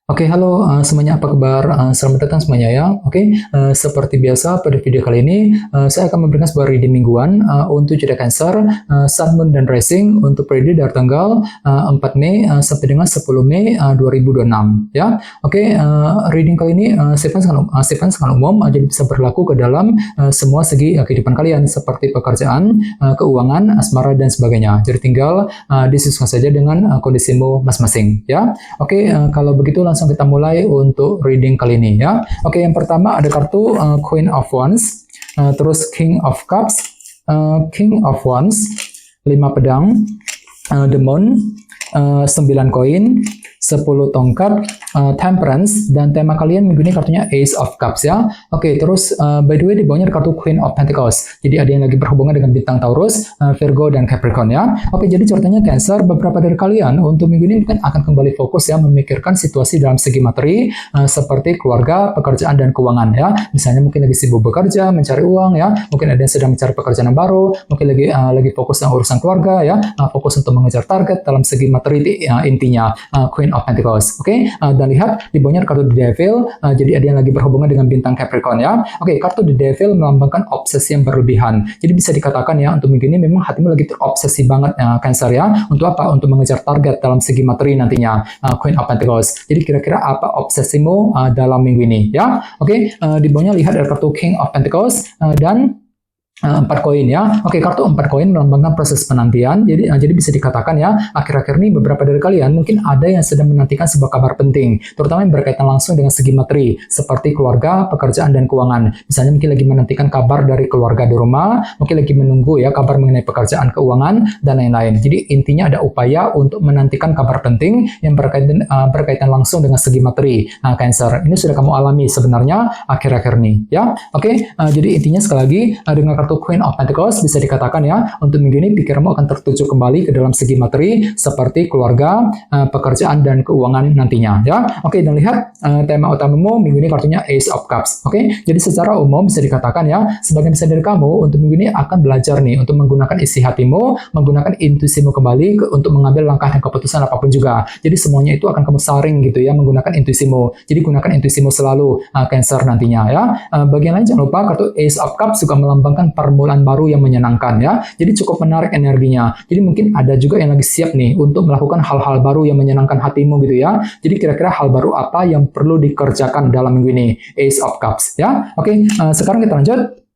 Oke, halo semuanya, apa kabar? Selamat datang semuanya ya. Oke, seperti biasa pada video kali ini saya akan memberikan sebuah reading mingguan untuk zodiak Cancer, Sun, Moon, dan Rising untuk periode dari tanggal 4 Mei sampai dengan 10 Mei 2026 ya. Oke, reading kali ini sifatnya sangat umum, jadi bisa berlaku ke dalam semua segi kehidupan kalian seperti pekerjaan, keuangan, asmara, dan sebagainya. Jadi tinggal disesuaikan saja dengan kondisimu masing-masing ya. Oke, kalau begitu langsung kita mulai untuk reading kali ini ya. Oke, yang pertama ada kartu Queen of Wands, terus King of Cups, King of Wands, 5 pedang, The Moon, 9 koin, 10 tongkat, Temperance, dan tema kalian minggu ini kartunya Ace of Cups ya. Oke, terus by the way di bawahnya ada kartu Queen of Pentacles. Jadi ada yang lagi berhubungan dengan bintang Taurus, Virgo, dan Capricorn ya. Oke, jadi ceritanya Cancer, beberapa dari kalian untuk minggu ini mungkin akan kembali fokus ya memikirkan situasi dalam segi materi seperti keluarga, pekerjaan, dan keuangan ya. Misalnya mungkin lagi sibuk bekerja, mencari uang ya. Mungkin ada yang sedang mencari pekerjaan yang baru, mungkin lagi fokus dengan urusan keluarga ya. Fokus untuk mengejar target dalam segi materi intinya Queen of Pentacles. Oke, dan lihat di bawahnya kartu The Devil, jadi ada yang lagi berhubungan dengan bintang Capricorn ya. Oke, kartu The Devil melambangkan obsesi yang berlebihan. Jadi bisa dikatakan ya untuk minggu ini memang hatimu lagi terobsesi banget Cancer ya. Untuk apa? Untuk mengejar target dalam segi materi nantinya Queen of Pentacles. Jadi kira-kira apa obsesimu dalam minggu ini ya? Oke, di bawahnya lihat ada kartu King of Pentacles dan 4 koin ya. Oke, kartu 4 koin melambangkan proses penantian. Jadi bisa dikatakan ya, akhir-akhir ini beberapa dari kalian mungkin ada yang sedang menantikan sebuah kabar penting, terutama yang berkaitan langsung dengan segi materi, seperti keluarga, pekerjaan, dan keuangan. Misalnya mungkin lagi menantikan kabar dari keluarga di rumah, mungkin lagi menunggu ya kabar mengenai pekerjaan, keuangan, dan lain-lain. Jadi intinya ada upaya untuk menantikan kabar penting yang berkaitan langsung dengan segi materi. Cancer, ini sudah kamu alami sebenarnya akhir-akhir ini ya. Oke, jadi intinya sekali lagi dengan kartu Queen of Pentacles bisa dikatakan ya, untuk minggu ini pikiranmu akan tertuju kembali ke dalam segi materi seperti keluarga, pekerjaan, dan keuangan nantinya ya. Oke, dan lihat tema utamamu minggu ini kartunya Ace of Cups. Oke, jadi secara umum bisa dikatakan ya, sebagian besar dari kamu untuk minggu ini akan belajar nih untuk menggunakan isi hatimu, menggunakan intuisimu kembali untuk mengambil langkah dan keputusan apapun juga. Jadi semuanya itu akan kamu saring gitu ya, menggunakan intuisimu. Jadi gunakan intuisimu selalu Cancer nantinya ya. Bagian lain jangan lupa kartu Ace of Cups juga melambangkan permulaan baru yang menyenangkan ya. Jadi cukup menarik energinya. Jadi mungkin ada juga yang lagi siap nih untuk melakukan hal-hal baru yang menyenangkan hatimu gitu ya. Jadi kira-kira hal baru apa yang perlu dikerjakan dalam minggu ini? Ace of Cups ya. Oke, sekarang kita lanjut.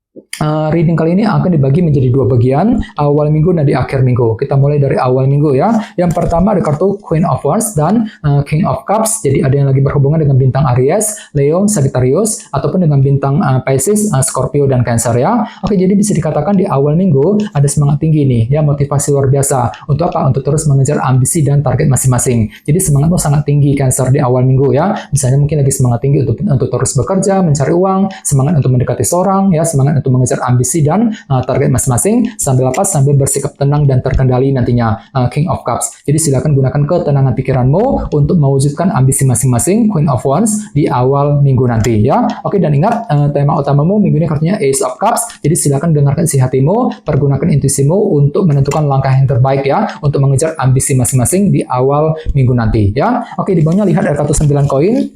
Reading kali ini akan dibagi menjadi 2 bagian, awal minggu dan di akhir minggu. Kita mulai dari awal minggu ya. Yang pertama ada kartu Queen of Wands dan King of Cups. Jadi ada yang lagi berhubungan dengan bintang Aries, Leo, Sagittarius, ataupun dengan bintang Pisces, Scorpio, dan Cancer ya. Oke, jadi bisa dikatakan di awal minggu ada semangat tinggi nih ya, motivasi luar biasa. Untuk apa? Untuk terus mengejar ambisi dan target masing-masing. Jadi semangatmu sangat tinggi Cancer di awal minggu ya. Misalnya mungkin lagi semangat tinggi untuk terus bekerja, mencari uang, semangat untuk mendekati seorang ya, semangat untuk mengejar ambisi dan target masing-masing, sambil bersikap tenang dan terkendali nantinya King of Cups. Jadi silakan gunakan ketenangan pikiranmu untuk mewujudkan ambisi masing-masing Queen of Wands di awal minggu nanti ya. Oke, dan ingat tema utamamu minggu ini kartunya Ace of Cups. Jadi silakan dengarkan isi hatimu, pergunakan intuisimu untuk menentukan langkah yang terbaik ya untuk mengejar ambisi masing-masing di awal minggu nanti ya. Oke, di bawahnya lihat ada kartu 9 koin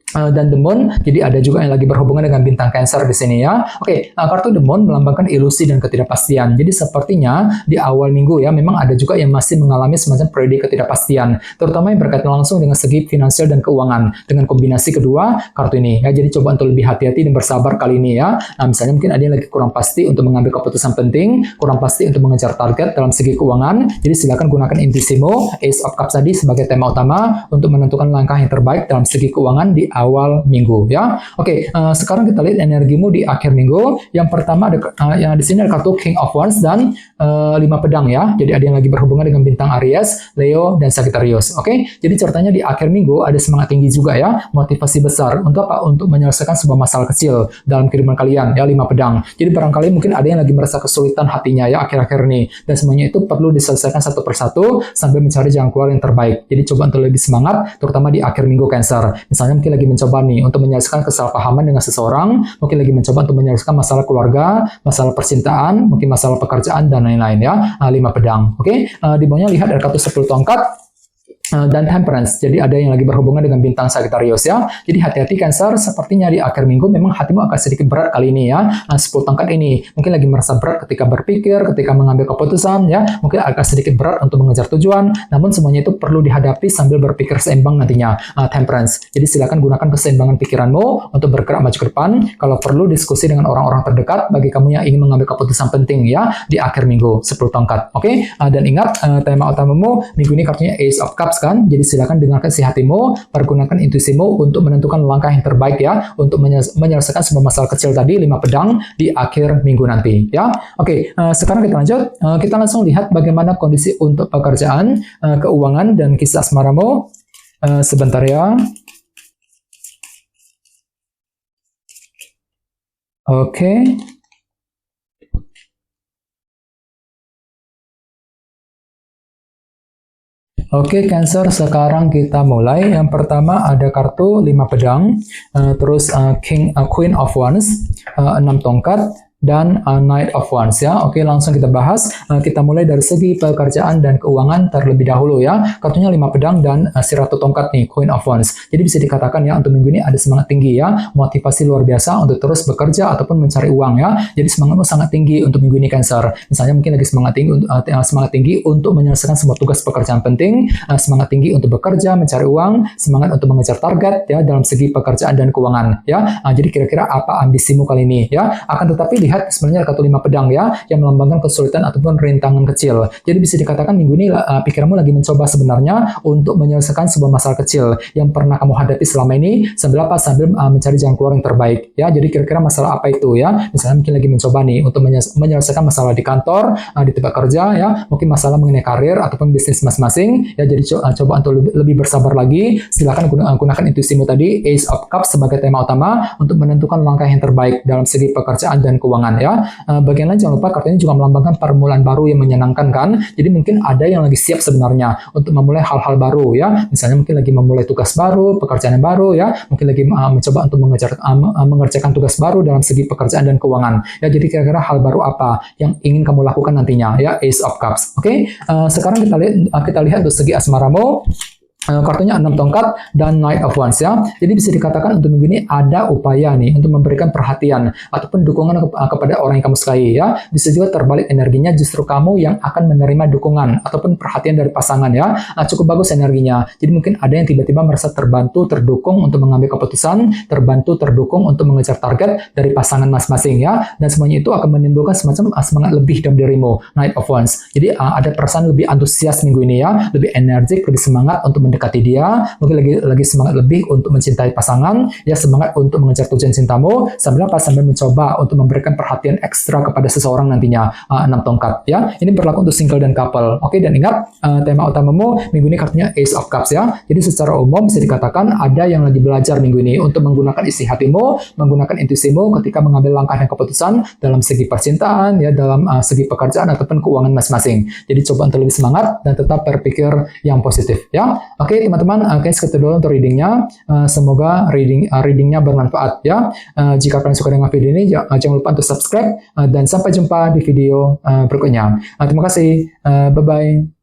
dan The Moon. Jadi ada juga yang lagi berhubungan dengan bintang Cancer di sini ya. Oke, kartu The Moon melambangkan ilusi dan ketidakpastian. Jadi sepertinya di awal minggu ya memang ada juga yang masih mengalami semacam periode ketidakpastian, terutama yang berkaitan langsung dengan segi finansial dan keuangan. Dengan kombinasi kedua kartu ini ya, jadi coba untuk lebih hati-hati dan bersabar kali ini ya. Misalnya mungkin ada yang lagi kurang pasti untuk mengambil keputusan penting, kurang pasti untuk mengejar target dalam segi keuangan. Jadi silakan gunakan intuisimu Ace of Cups tadi sebagai tema utama untuk menentukan langkah yang terbaik dalam segi keuangan di awal minggu ya. Oke, sekarang kita lihat energimu di akhir minggu. Yang pertama ada yang di sini ada kartu King of Wands dan 5 pedang ya. Jadi ada yang lagi berhubungan dengan bintang Aries, Leo, dan Sagittarius. Oke, jadi ceritanya di akhir minggu ada semangat tinggi juga ya, motivasi besar untuk apa? Untuk menyelesaikan sebuah masalah kecil dalam kehidupan kalian ya, 5 pedang. Jadi barangkali mungkin ada yang lagi merasa kesulitan hatinya ya akhir-akhir ini, dan semuanya itu perlu diselesaikan satu persatu sambil mencari jalan keluar yang terbaik. Jadi coba untuk lebih semangat, terutama di akhir minggu Cancer. Misalnya mungkin lagi mencoba nih untuk menyelesaikan kesalahpahaman dengan seseorang, mungkin lagi mencoba untuk menyelesaikan masalah keluarga, masalah percintaan, mungkin masalah pekerjaan, dan lain-lain ya. 5 pedang. Oke, di bawahnya lihat ada kartu 10 tongkat. dan Temperance. Jadi ada yang lagi berhubungan dengan bintang Sagittarius ya. Jadi hati-hati Cancer, sepertinya di akhir minggu memang hatimu akan sedikit berat kali ini ya. 10 tongkat ini mungkin lagi merasa berat ketika berpikir, ketika mengambil keputusan ya. Mungkin agak sedikit berat untuk mengejar tujuan, namun semuanya itu perlu dihadapi sambil berpikir seimbang nantinya. Temperance. Jadi silakan gunakan keseimbangan pikiranmu untuk bergerak maju ke depan. Kalau perlu diskusi dengan orang-orang terdekat bagi kamu yang ingin mengambil keputusan penting ya di akhir minggu 10 tongkat. Oke? Dan ingat tema utamamu minggu ini kartunya Ace of Cups kan. Jadi silakan dengarkan isi hatimu, pergunakan intuisimu untuk menentukan langkah yang terbaik ya untuk menyelesaikan semua masalah kecil tadi 5 pedang di akhir minggu nanti ya. Oke, sekarang kita lanjut. Kita langsung lihat bagaimana kondisi untuk pekerjaan, keuangan dan kisah asmaramu. Sebentar ya. Oke. Oke, Cancer, sekarang kita mulai. Yang pertama ada kartu 5 pedang, terus Queen of Wands, 6 tongkat, dan Knight of Wands ya. Oke, langsung kita bahas. Kita mulai dari segi pekerjaan dan keuangan terlebih dahulu ya. Kartunya 5 pedang dan si Ratu Tongkat nih, Queen of Wands. Jadi bisa dikatakan ya untuk minggu ini ada semangat tinggi ya, motivasi luar biasa untuk terus bekerja ataupun mencari uang ya. Jadi semangatmu sangat tinggi untuk minggu ini Cancer. Misalnya mungkin lagi semangat tinggi untuk menyelesaikan semua tugas pekerjaan penting, semangat tinggi untuk bekerja, mencari uang, semangat untuk mengejar target ya dalam segi pekerjaan dan keuangan ya. Jadi kira-kira apa ambisimu kali ini ya? Akan tetapi lihat sebenarnya kartu 5 pedang ya yang melambangkan kesulitan ataupun rintangan kecil. Jadi bisa dikatakan minggu ini pikiranmu lagi mencoba sebenarnya untuk menyelesaikan sebuah masalah kecil yang pernah kamu hadapi selama ini sambil mencari jalan keluar yang terbaik ya. Jadi kira-kira masalah apa itu ya? Misalnya mungkin lagi mencoba nih untuk menyelesaikan masalah di kantor, di tempat kerja ya, mungkin masalah mengenai karir ataupun bisnis masing-masing ya. Jadi coba untuk lebih bersabar lagi. Silakan gunakan intuisimu tadi Ace of Cups sebagai tema utama untuk menentukan langkah yang terbaik dalam segi pekerjaan dan keuangan ya. Bagian lain jangan lupa kartu ini juga melambangkan permulaan baru yang menyenangkan kan. Jadi mungkin ada yang lagi siap sebenarnya untuk memulai hal-hal baru ya. Misalnya mungkin lagi memulai tugas baru, pekerjaan yang baru ya. Mungkin lagi mencoba untuk mengerjakan tugas baru dalam segi pekerjaan dan keuangan. Ya, jadi kira-kira hal baru apa yang ingin kamu lakukan nantinya ya, Ace of Cups. Oke. Sekarang kita lihat untuk segi asmaramu. Kartunya 6 tongkat dan Knight of Wands ya. Jadi bisa dikatakan untuk minggu ini ada upaya nih untuk memberikan perhatian ataupun dukungan kepada orang yang kamu sukai ya. Bisa juga terbalik energinya, justru kamu yang akan menerima dukungan ataupun perhatian dari pasangan ya. Cukup bagus energinya. Jadi mungkin ada yang tiba-tiba merasa terbantu, terdukung untuk mengambil keputusan, terbantu, terdukung untuk mengejar target dari pasangan masing-masing ya. Dan semuanya itu akan menimbulkan semacam semangat lebih dalam dirimu, Knight of Wands. Jadi ada perasaan lebih antusias minggu ini ya, lebih energik, lebih semangat untuk mendekati dia, mungkin lagi semangat lebih untuk mencintai pasangan, ya semangat untuk mengejar tujuan cintamu, sambil mencoba untuk memberikan perhatian ekstra kepada seseorang nantinya. 6 tongkat ya. Ini berlaku untuk single dan couple. Oke, dan ingat tema utamamu minggu ini kartunya Ace of Cups ya. Jadi secara umum bisa dikatakan ada yang lagi belajar minggu ini untuk menggunakan isi hatimu, menggunakan intuisimu ketika mengambil langkah dan keputusan dalam segi percintaan ya, dalam segi pekerjaan ataupun keuangan masing-masing. Jadi coba untuk lebih semangat dan tetap berpikir yang positif ya. Oke teman-teman, segitu dulu untuk readingnya. Semoga readingnya bermanfaat ya. Jika kalian suka dengan video ini, jangan lupa untuk subscribe dan sampai jumpa di video berikutnya. Terima kasih. Bye-bye.